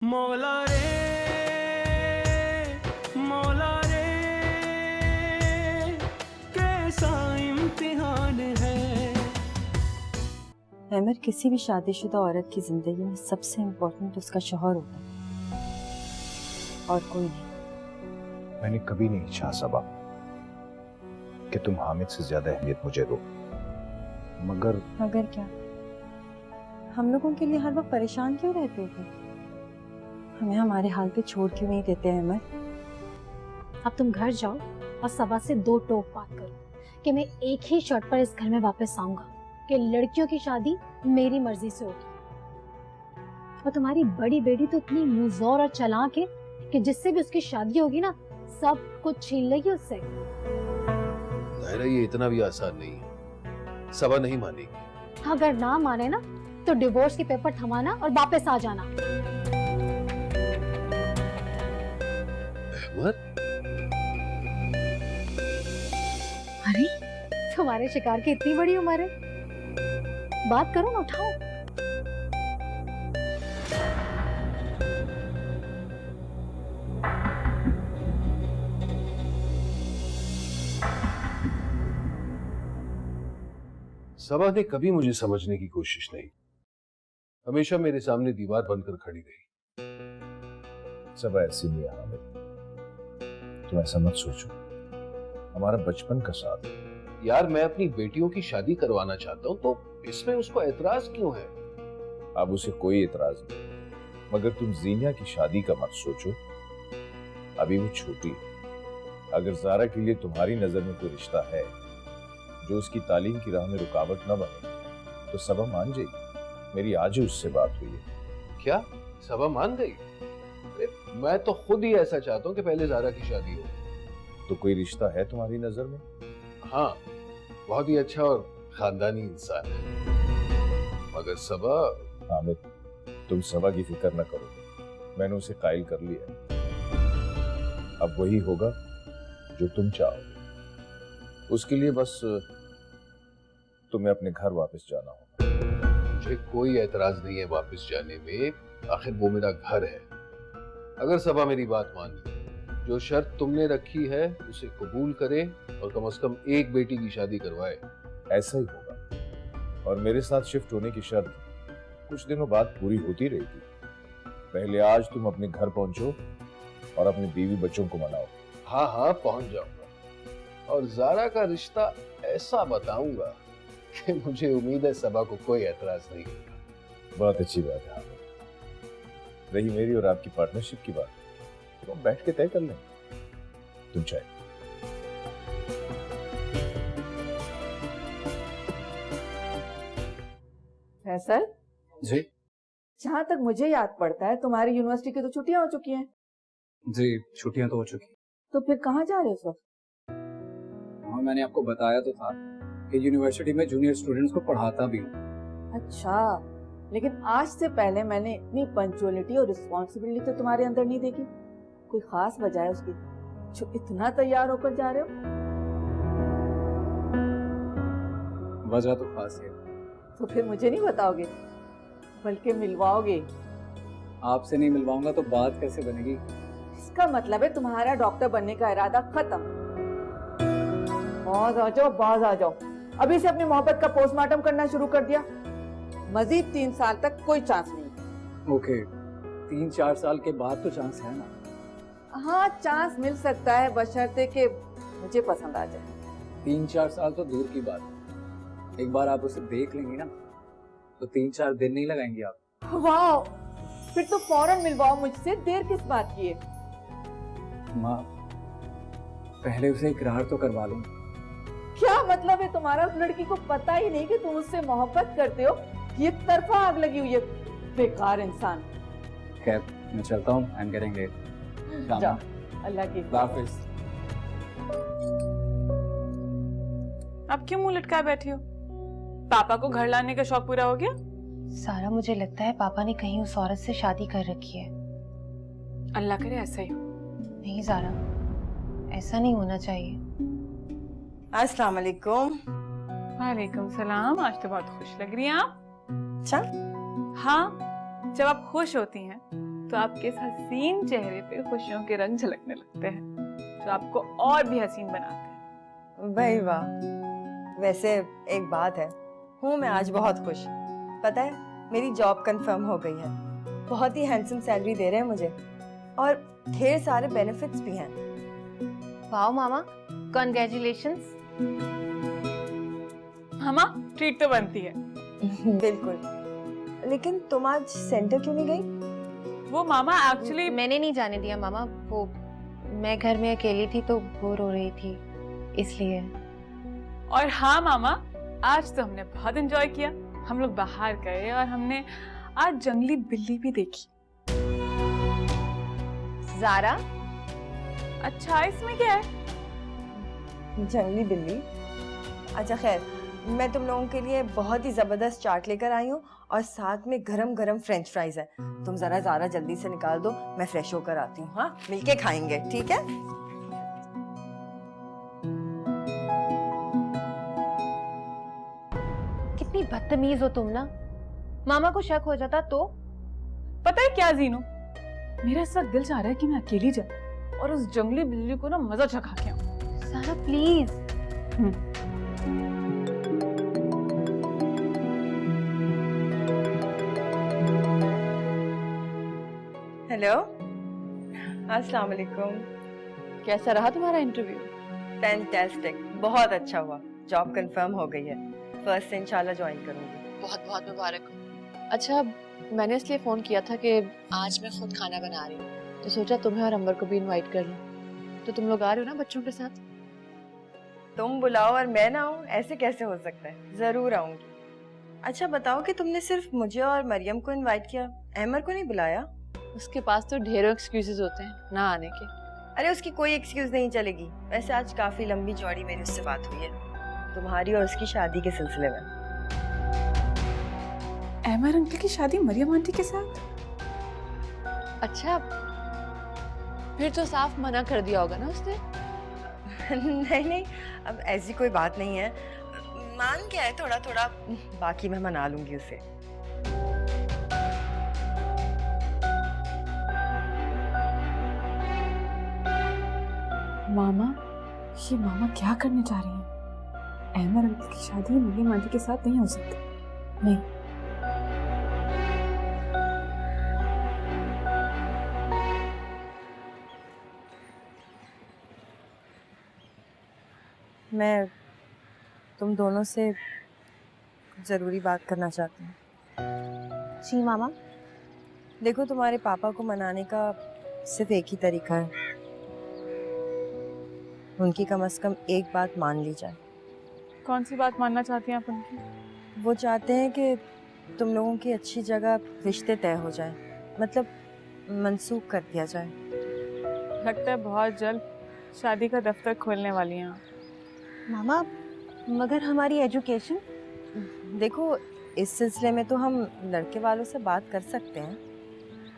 मौला रे मौला रे कैसा इम्तिहान है। अमर, किसी भी शादीशुदा औरत की जिंदगी में सबसे इम्पोर्टेंट उसका शौहर होता है और कोई नहीं। मैंने कभी नहीं चाहा सबा कि तुम हामिद से ज्यादा अहमियत मुझे दो, मगर क्या? हम लोगों के लिए हर वक्त परेशान क्यों रहते हो तुम? हमें हमारे हाल पे छोड़ क्यों नहीं देते हैं अमर? अब तुम घर जाओ और सबा से दो टोक बात करो कि मैं एक ही शर्त पर इस घर में वापस आऊंगा कि लड़कियों की शादी मेरी मर्जी से होगी। और तुम्हारी बड़ी बेटी तो इतनी मुंहजोर और चालाक है कि जिससे भी उसकी शादी होगी ना, सब कुछ छीन लेगी उससे। दायरा, ये इतना भी आसान नहीं है। सबा नहीं मानेगी। अगर ना माने ना तो डिवोर्स के पेपर थमाना और वापस आ जाना। अरे, तुम्हारे शिकार की इतनी बड़ी उम्र है, बात करो ना, उठाओ। सबा ने कभी मुझे समझने की कोशिश नहीं, हमेशा मेरे सामने दीवार बनकर खड़ी रही। सबा ऐसी नहीं है हामिद, तुम ऐसा मत सोचो। हमारा बचपन का साथ है। यार, मैं अपनी बेटियों की शादी करवाना चाहता हूँ, तो इसमें उसको एतराज क्यों है? अब उसे कोई एतराज नहीं, मगर तुम जीनिया की शादी का मत सोचो। अभी वो छोटी है। अगर जारा के लिए तुम्हारी नजर में कोई रिश्ता है जो उसकी तालीम की राह में रुकावट न बने, तो सबा मान जाएगी। मेरी आज ही उससे बात हुई है। क्या सबा मान गई? अरे, मैं तो खुद ही ऐसा चाहता हूँ कि पहले जारा की शादी हो। तो कोई रिश्ता है तुम्हारी नजर में? हाँ, बहुत ही अच्छा और खानदानी इंसान है, मगर सबा। हामिद, तुम सबा की फिक्र न करो, मैंने उसे कायल कर लिया। अब वही होगा जो तुम चाहोगे। उसके लिए बस तुम्हें अपने घर वापस जाना होगा। मुझे कोई एतराज नहीं है वापस जाने में, आखिर वो मेरा घर है। अगर सबा मेरी बात मान ले, जो शर्त तुमने रखी है उसे कबूल करे और कम से कम एक बेटी की शादी करवाए। ऐसा ही होगा, और मेरे साथ शिफ्ट होने की शर्त कुछ दिनों बाद पूरी होती रहेगी। पहले आज तुम अपने घर पहुंचो और अपनी बीवी बच्चों को मनाओ। हाँ हाँ, पहुंच जाऊंगा, और जारा का रिश्ता ऐसा बताऊंगा कि मुझे उम्मीद है सबा को कोई एतराज नहीं होगा। बहुत अच्छी बात है। रही मेरी और आपकी पार्टनरशिप की बात, तो हम बैठ के तय कर लें। तुम चाहे। फैसल जी जहाँ तक मुझे याद पड़ता है, तुम्हारी यूनिवर्सिटी की तो छुट्टियां हो चुकी हैं। जी, छुट्टियां तो हो चुकी। तो फिर कहाँ जा रहे हो सब? हाँ, मैंने आपको बताया तो था कि यूनिवर्सिटी में जूनियर स्टूडेंट्स को पढ़ाता भी हूँ। अच्छा, लेकिन आज से पहले मैंने इतनी पंक्चुअलिटी और रिस्पॉन्सिबिलिटी तो तुम्हारे अंदर नहीं देखी। कोई खास वजह है उसकी जो इतना तैयार होकर जा रहे हो? वजह तो खास है। तो फिर मुझे नहीं बताओगे, बल्कि मिलवाओगे? आपसे नहीं मिलवाऊंगा तो बात कैसे बनेगी? इसका मतलब है तुम्हारा डॉक्टर बनने का इरादा खत्म। बाज आ जाओ, बाज आ जाओ। अभी से अपनी मोहब्बत का पोस्टमार्टम करना शुरू कर दिया। मजीद 3 साल तक कोई चांस नहीं। ओके, 3-4 साल के बाद तो चांस है ना? हाँ, चांस मिल सकता है, बशर्ते कि मुझे पसंद आ जाए। 3-4 साल तो दूर की बात है। एक बार आप उसे देख लेंगी ना, तो 3-4 दिन नहीं लगाएंगे आप। वाह, फिर तो फौरन मिलवाओ मुझसे, देर किस बात की है? माँ, पहले उसे इकरार तो करवा लूं। क्या मतलब है तुम्हारा? उस लड़की को पता ही नहीं कि तुम उससे मोहब्बत करते हो। ये तरफा आग लगी हुई है, बेकार इंसान। खैर, मैं चलता हूँ, आई एम गेटिंग लेट। जा, अल्लाह की हाफिज। अब क्यों मुंह लटकाए बैठी हो? पापा को घर लाने का शौक पूरा हो गया? सारा, मुझे लगता है पापा ने कहीं उस औरत से शादी कर रखी है। अल्लाह करे ऐसा ही हो। नहीं जारा, ऐसा नहीं होना चाहिए। अस्सलाम वालेकुम। वालेकुम सलाम। आज तो बहुत खुश लग रही हैं आप। अच्छा, हाँ, जब आप खुश होती हैं तो आपके इस हसीन चेहरे पे खुशियों के रंग झलकने लगते हैं, जो आपको और भी हसीन बनाते हैं। भाई वाह। वैसे एक बात है, हूँ मैं आज बहुत खुश। पता है, मेरी जॉब कंफर्म हो गई है। बहुत ही हैंडसम सैलरी दे रहे हैं मुझे और ढेर सारे बेनिफिट्स भी हैं। वाओ मामा, कॉन्ग्रेचुलेशंस। मामा ट्रीट तो बनती है। बिल्कुल। लेकिन तुम आज सेंटर क्यों नहीं गई? वो मामा एक्चुअली मैंने नहीं जाने दिया मामा, वो मैं घर में अकेली थी तो बोर हो रही थी इसलिए। और हाँ मामा, आज तो हमने बहुत एंजॉय किया। हम लोग बाहर गए और हमने आज जंगली बिल्ली भी देखी। ज़ारा, अच्छा इसमें क्या है? जंगली बिल्ली? अच्छा खैर, मैं तुम लोगों के लिए बहुत ही जबरदस्त चाट लेकर आई हूँ और साथ में गरम गरम फ्रेंच फ्राइज है। तुम जरा ज़ारा जल्दी से निकाल दो, मैं फ्रेश होकर आती हूँ। हाँ, मिलके खाएंगे, ठीक है? कितनी बदतमीज हो तुम ना। मामा को शक हो जाता तो? पता है क्या जीनू, मेरा इस वक्त दिल चाह रहा है कि मैं अकेली जाऊं और उस जंगली बिल्ली को ना मजा चखा के आऊं। ज़ारा प्लीज। हेलो, अस्सलाम वालेकुम। कैसा रहा तुम्हारा इंटरव्यू? फैंटास्टिक, बहुत अच्छा हुआ। जॉब कंफर्म हो गई है। फर्स्ट से इंशाल्लाह ज्वाइन करूंगी। बहुत बहुत मुबारक हो। अच्छा, मैंने इसलिए फ़ोन किया था कि आज मैं खुद खाना बना रही हूँ, तो सोचा तुम्हें और अंबर को भी इनवाइट कर लूँ। तो तुम लोग आ रहे हो ना बच्चों के साथ? तुम बुलाओ और मैं ना आऊँ, ऐसे कैसे हो सकता है? जरूर आऊंगी। अच्छा बताओ कि तुमने सिर्फ मुझे और मरियम को इनवाइट किया, अहमर को नहीं बुलाया? उसके पास तो ढेरों एक्सक्यूजेस होते हैं ना आने के। अरे उसकी कोई एक्सक्यूज नहीं चलेगी। वैसे आज काफी लंबी चौड़ी मेरी उससे बात हुई है, तुम्हारी और उसकी शादी के सिलसिले में। अहमर अंकल की शादी मरियम आंटी के साथ? अच्छा, फिर तो साफ मना कर दिया होगा ना उसने? नहीं नहीं, अब ऐसी कोई बात नहीं है। मान क्या है थोड़ा थोड़ा, बाकी मैं मना लूंगी उसे। मामा, ये मामा क्या करने जा रही हैं? अहमर अंकल की शादी मरियम आंटी के साथ नहीं हो सकती। नहीं। मैं तुम दोनों से जरूरी बात करना चाहती हूँ। जी मामा। देखो, तुम्हारे पापा को मनाने का सिर्फ एक ही तरीका है। उनकी कम से कम एक बात मान ली जाए। कौन सी बात मानना चाहती हैं आप उनकी? वो चाहते हैं कि तुम लोगों की अच्छी जगह रिश्ते तय हो जाए, मतलब मंसूख कर दिया जाए। लगता है बहुत जल्द शादी का दफ्तर खोलने वाली हैं। मामा, मगर हमारी एजुकेशन? देखो, इस सिलसिले में तो हम लड़के वालों से बात कर सकते हैं,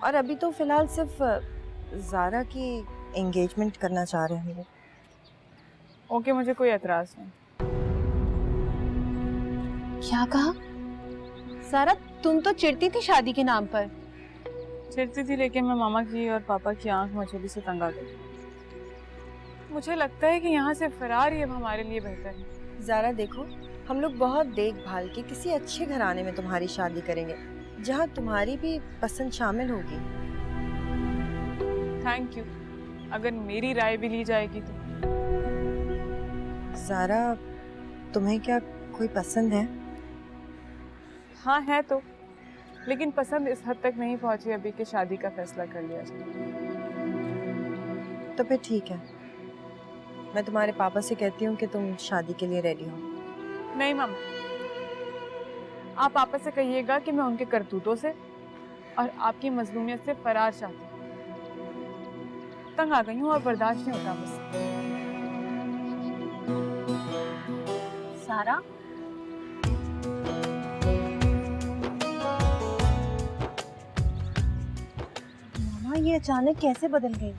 और अभी तो फिलहाल सिर्फ ज़ारा की एंगेजमेंट करना चाह रहे हैं हम लोग। ओके, मुझे कोई एतराज नहीं। क्या कहा? सारा, तुम तो चिढ़ती थी शादी के नाम पर। चिढ़ती थी, लेकिन मैं मामा की और पापा की आंख मचोली से तंग आ गई। मुझे लगता है कि यहाँ से फरार ही अब हमारे लिए बेहतर है। ज़ारा देखो, हम लोग बहुत देखभाल के किसी अच्छे घराने में तुम्हारी शादी करेंगे, जहाँ तुम्हारी भी पसंद शामिल होगी। Thank you. अगर मेरी राय भी ली जाएगी तो। ज़ारा, तुम्हें क्या कोई पसंद है? हाँ है तो, लेकिन पसंद इस हद तक नहीं पहुंची अभी कि शादी का फैसला कर लिया जाए। तो फिर ठीक है, मैं तुम्हारे पापा से कहती हूँ कि तुम शादी के लिए रेडी हो। नहीं मामा, आप पापा से कहिएगा कि मैं उनके करतूतों से और आपकी मजलूमियत से फरार चाहती हूँ। तंग आ गई हूँ और बर्दाश्त नहीं होता मुझसे। सारा, मामा ये अचानक कैसे बदल गई?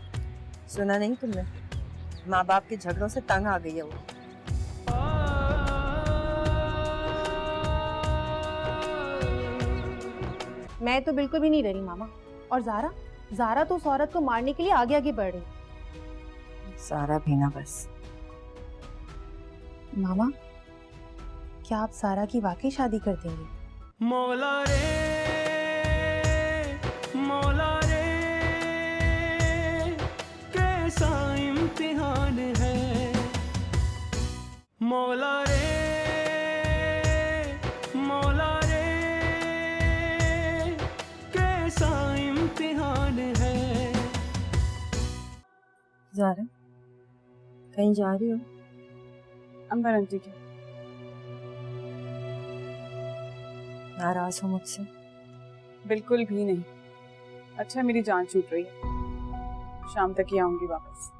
सुना नहीं तुमने? माँ बाप के झगड़ों से तंग आ गई है वो। मैं तो बिल्कुल भी नहीं डरी मामा। और ज़ारा, जारा तो उस औरत को मारने के लिए आगे आगे बढ़ रही। सारा भी ना बस। मामा, क्या आप सारा की वाकई शादी कर देंगे? मौला रे मौला रे, कैसा इम्तिहान है। मौला रे मौला रे, कैसा इम्तिहान है। जारा, कहीं जा रही हो? अंबर आंटी के नाराज हो मुझसे? बिल्कुल भी नहीं। अच्छा, मेरी जान छूट रही है। शाम तक ही आऊंगी वापस।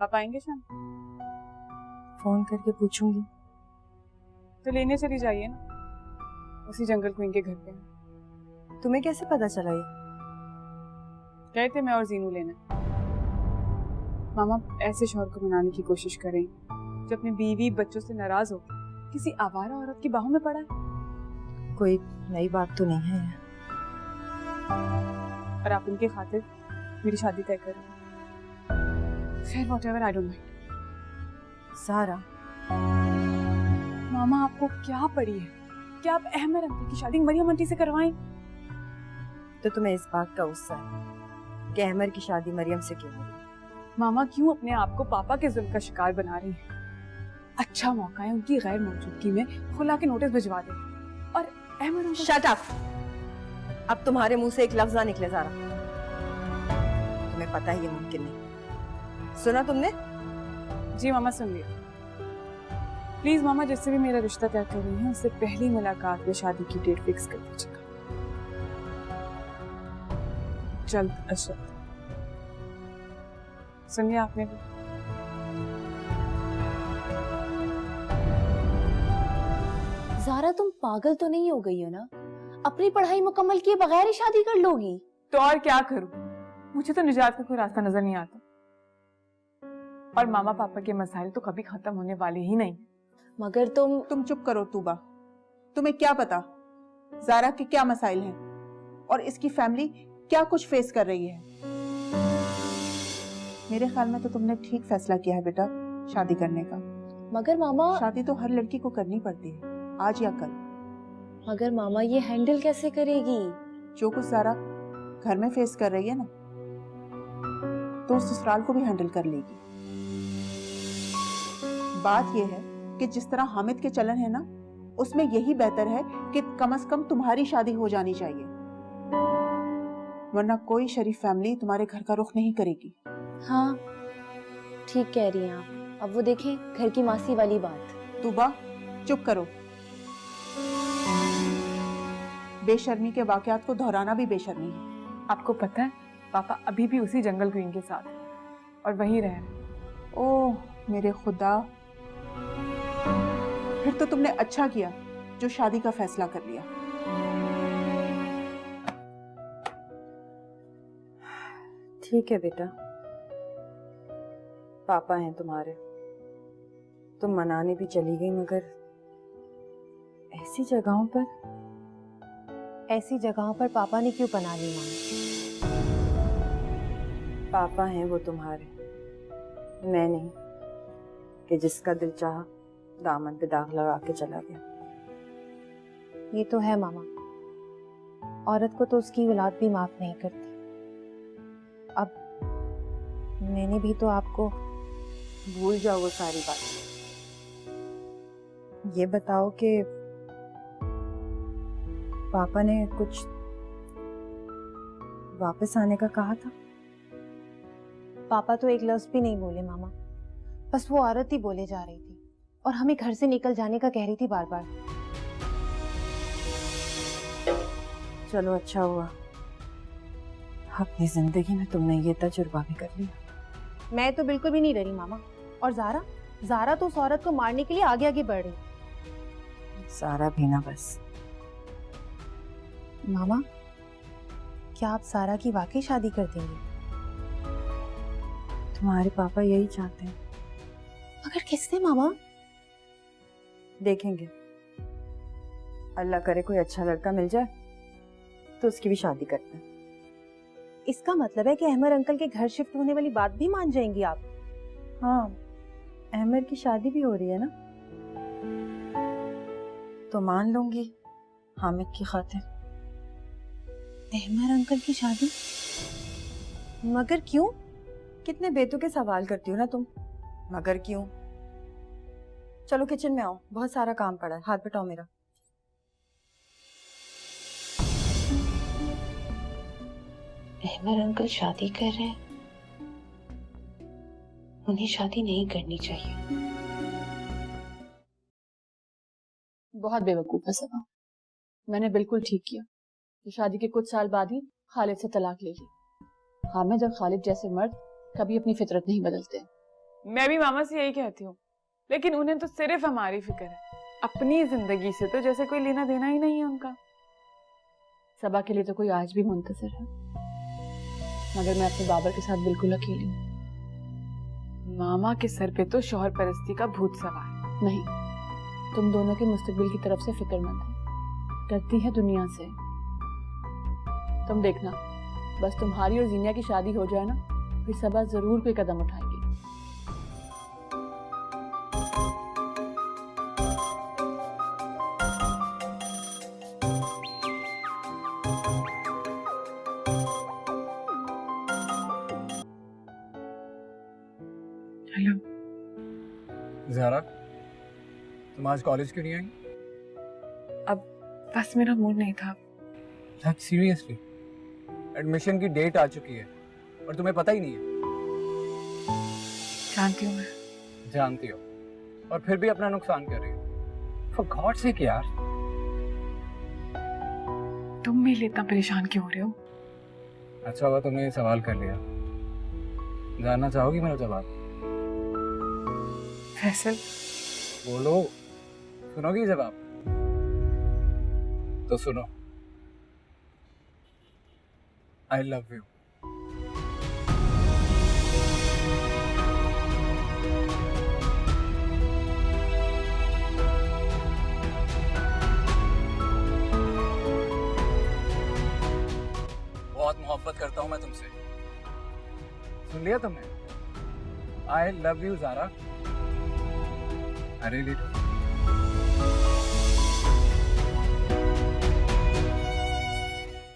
आप आएंगे शाम? फोन करके पूछूंगी। तो लेने चली जाइए ना, उसी जंगल क्वीन के घर पे। तुम्हें कैसे पता चला ये? गए थे मैं और जीनू लेने। मामा, ऐसे शौहर को मनाने की कोशिश करें जो अपनी बीवी बच्चों से नाराज हो किसी आवारा औरत की बाहों में पड़ा है। कोई नई बात तो नहीं है। और आप उनके खातिर मेरी शादी तय करें। खैर, व्हाटएवर, आई डोंट माइंड। सारा, मामा, आपको क्या पड़ी है? क्या आप अहमद अंकल की शादी मरियम आंटी से करवाएं? तो तुम्हें इस बात का गुस्सा है कि अहमद की शादी मरियम से क्यों हो रही? मामा, क्यों अपने आप को पापा के जुल्म का शिकार बना रही हैं? अच्छा मौका है उनकी गैर मौजूदगी में खुला के नोटिस भिजवा दे। और अहमद अंकल... शट अप! अब तुम्हारे मुंह से एक लफ्ज ना निकले सारा। तुम्हें पता है ये मुमकिन नहीं। सुना तुमने? जी मामा, सुन लिया। प्लीज मामा, जिससे भी मेरा रिश्ता तय कर रही है उससे पहली मुलाकात में शादी की डेट फिक्स कर दीजिएगा। जल्द अशद। सुन लिया आपने भी? जारा, तुम पागल तो नहीं हो गई हो ना? अपनी पढ़ाई मुकम्मल किए बगैर ही शादी कर लोगी? तो और क्या करूं? मुझे तो निजात का कोई रास्ता नजर नहीं आता। और मामा पापा के मसाइल तो कभी खत्म होने वाले ही नहीं। मगर तुम चुप करो तूबा। तुम्हें क्या पता जारा के क्या मसाइल हैं और इसकी फैमिली क्या कुछ फेस कर रही है। मेरे ख्याल में तो तुमने ठीक फैसला किया है बेटा, शादी करने का। मगर मामा... शादी तो हर लड़की को करनी पड़ती है, आज या कल। मगर मामा, ये हैंडल कैसे करेगी? जो कुछ जारा घर में फेस कर रही है ना, तो उस ससुराल को भी हैंडल कर लेगी। बात यह है कि जिस तरह हामिद के चलन है ना, उसमें यही बेहतर है कि कम से कम तुम्हारी शादी हो जानी चाहिए, वरना कोई शरीफ फैमिली तुम्हारे घर का रुख नहीं करेगी। हाँ, ठीक कह रही हैं आप। अब वो देखें घर की मासी वाली बात। तूबा, चुप करो। बेशर्मी के वाकयात को दोहराना भी बेशर्मी है। आपको पता है, पापा अभी भी उसी जंगल क्वीन के साथ हैं और वहीं रह रहे हैं। ओह मेरे खुदा, फिर तो तुमने अच्छा किया जो शादी का फैसला कर लिया। ठीक है बेटा, पापा हैं तुम्हारे, तुम मनाने भी चली गई, मगर ऐसी जगहों पर पापा ने क्यों बना ली मामा? पापा हैं वो तुम्हारे, मैं नहीं कि जिसका दिल चाहा दामन पे दाग लगा के चला गया। ये तो है मामा, औरत को तो उसकी औलाद भी माफ नहीं करती। अब मैंने भी तो आपको... भूल जाओ वो सारी बात। ये बताओ कि पापा ने कुछ वापस आने का कहा था? पापा तो एक लफ्ज भी नहीं बोले मामा, बस वो औरत ही बोले जा रही थी और हमें घर से निकल जाने का कह रही थी बार बार। चलो अच्छा हुआ, अपनी जिंदगी में तुमने ये तजुर्बा भी कर लिया। मैं तो बिल्कुल भी नहीं डरी मामा। और जारा तो उस औरत को मारने के लिए आगे आगे बढ़ रही। सारा भी ना बस। मामा, क्या आप सारा की वाकई शादी कर देंगे? तुम्हारे पापा यही चाहते हैं। मगर किससे मामा? देखेंगे, अल्लाह करे कोई अच्छा लड़का मिल जाए तो उसकी भी शादी करते हैं। इसका मतलब है कि अहमद अंकल के घर शिफ्ट होने वाली बात भी मान जाएंगी आप? हाँ, अहमद की शादी भी हो रही है ना, तो मान लूंगी हामिद की खातिर। अहमद अंकल की शादी? मगर क्यों? कितने बेतुके सवाल करती हो ना तुम, मगर क्यों? चलो किचन में आओ, बहुत सारा काम पड़ा है, हाथ बटाओ मेरा। अहमद अंकल शादी कर रहे हैं, उन्हें शादी नहीं करनी चाहिए। बहुत बेवकूफ है सबा। मैंने बिल्कुल ठीक किया कि शादी के कुछ साल बाद ही खालिद से तलाक ले ली। हामिद और खालिद जैसे मर्द कभी अपनी फितरत नहीं बदलते। मैं भी मामा से यही कहती हूँ, लेकिन उन्हें तो सिर्फ हमारी फिक्र है, अपनी जिंदगी से तो जैसे कोई लेना देना ही नहीं है उनका। सबा के लिए तो कोई आज भी मुंतजर है, मगर मैं अपने बाबर के साथ बिल्कुल अकेली हूँ। मामा के सर पे तो शौहर परस्ती का भूत सवार। नहीं, तुम दोनों के मुस्तकबिल की तरफ से फिक्रमंद है, डरती है दुनिया से। तुम देखना, बस तुम्हारी और जीनिया की शादी हो जाए ना, फिर सबा जरूर कोई कदम उठाएंगी। हेलो ज़ारा, तुम आज कॉलेज क्यों नहीं आई? बस मेरा मूड नहीं था। लाइक सीरियसली, एडमिशन की डेट आ चुकी है और तुम्हें पता ही नहीं है। जानती हूँ मैं। जानती हो, और फिर भी अपना नुकसान कर रही हो। फॉर गॉड सेक यार। तुम भी इतना परेशान क्यों हो रहे हो? अच्छा हुआ तुमने ये सवाल कर लिया। जानना चाहोगी मेरा जवाब? फैसल, बोलो, सुनोगी जवाब? तो सुनो, आई लव यू। बहुत मोहब्बत करता हूं मैं तुमसे। सुन लिया तुमने? I love you Zara. अरे